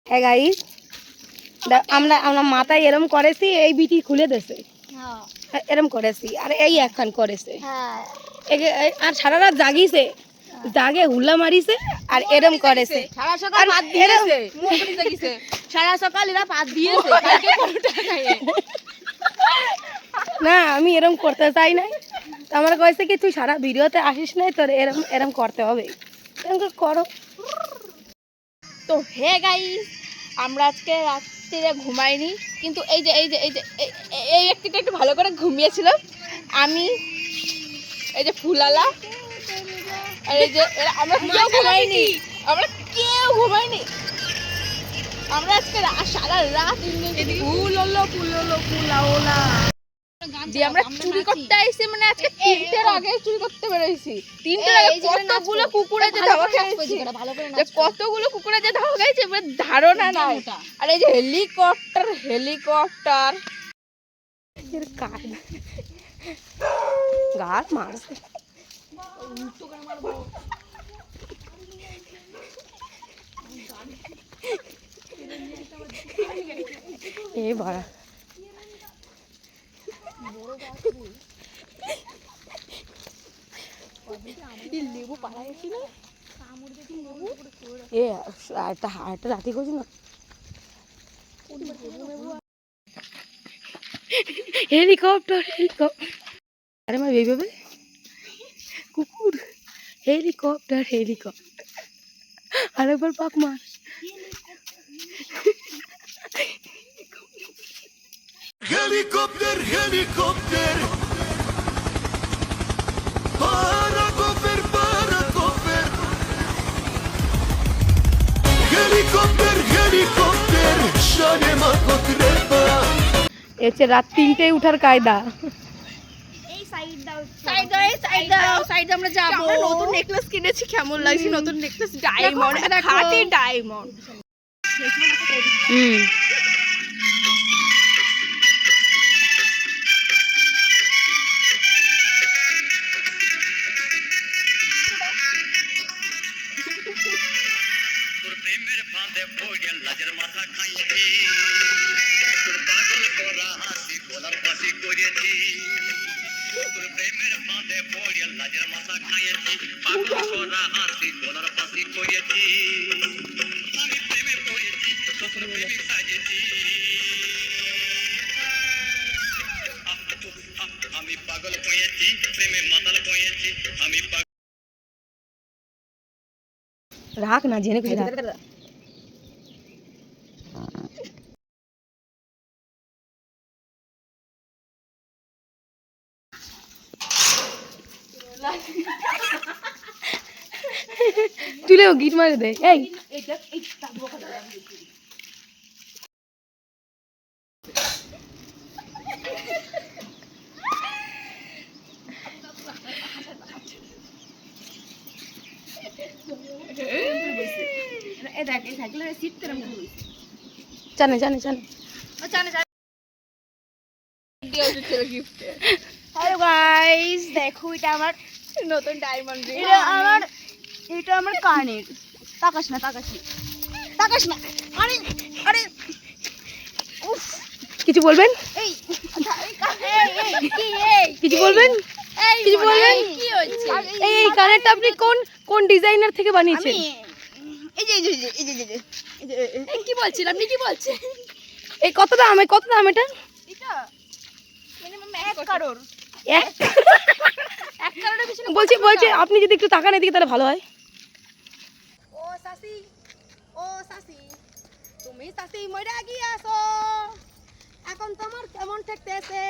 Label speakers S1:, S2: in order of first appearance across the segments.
S1: হ্যাঁ গাইস, আমরা আমরা মাথায় এরম করেছি, এই বিটি খুলে দিয়েছে। এরম করেছি আর এই একখান করেছে। আর সারা রাত জাগিছে, জাগে হুল্লা মারিছে আর এরম করেছে।
S2: সারা সকাল ভাত দিয়েছে, সারা সকাল এরা ভাত দিয়েছে।
S1: না আমি এরম করতে চাই না। আমার কয়েছে কি তুই সারা ভিডিওতে আসিস নাই, তোর এরম এরম করতে হবে, এরম করো।
S2: তো হে গাইস, আমরা আজকে রাত্রিরে ঘুমাইনি, কিন্তু এই যে এই যে এই যে এই ব্যক্তিটা একটু ভালো করে ঘুমিয়েছিল। আমি এই যে ফুলালা আর এই যে আমরা কেউ ঘুমাইনি, আমরা আজকে সারা রাত ফুল হলো দিয়ে আমরা চুরি করতে আইছি। মানে আজকে 3টের আগে চুরি করতে বেরোইছি। 3টের আগে কতগুলো কুকুরে যে ধাওয়া খাইছে, কতগুলো কুকুরে যে ধাওয়া খাইছে ধারণা নাই। আর এই যে হেলিকপ্টার
S1: গাছ মারছে। এ বাড়া
S2: লেবু পাড়া গেছি না,
S1: এ একটা রাতি করছি না। হেলিকপ্টার আরে মা এইভাবে কুকুর, হেলিকপ্টার আরেকবার পাক মার।
S3: Helikopter, parakoper, helikopter, şane makotreba.
S1: এসে রাত 3টে উঠার কায়দা।
S2: সাইড আমরা যাবো। নতুন নেকলেস কিনেছি, কেমন লাগছে নতুন নেকলেস? ডায়মন্ড, খাঁটি ডায়মন্ড।
S1: রাখ না, জেনে খুশি রাখ। তুলেও গিট মারে দে। এই জানে
S2: হ্যালো গাইস, দেখো এটা আমার নতুন ডায়মন্ড রিং। এটা আমার কানের। তাকাস না আরে আরে উফ,
S1: কিছু বলবেন?
S2: এই
S1: কিছু বলবেন? কিছু বলবেন?
S2: কি হচ্ছে?
S1: এই কানেরটা আপনি কোন ডিজাইনার থেকে বানিয়েছেন?
S2: এই যে কি বলছেন আপনি? কি বলছেন?
S1: এই কত দাম এটা?
S2: এটা মিনিমাম 1 কারোর।
S1: 1
S2: কারোরের পিছনে
S1: বলছি আপনি যদি একটু তাকান এদিকে তাহলে ভালো হয়।
S2: ও সাসি তুমি সাসি মইরা গিয়াছো, এখন তোমার কেমন ঠেকতেছে?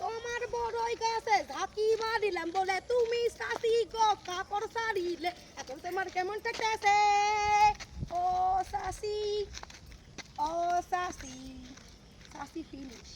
S2: তোমার বড়ই গাছে ঝাঁকি মারিলাম বলে তুমি সাসি গো কাপড় সারিলে, এখন তোমার কেমন ঠেকতেছে? ও সাসি ফিনিশ।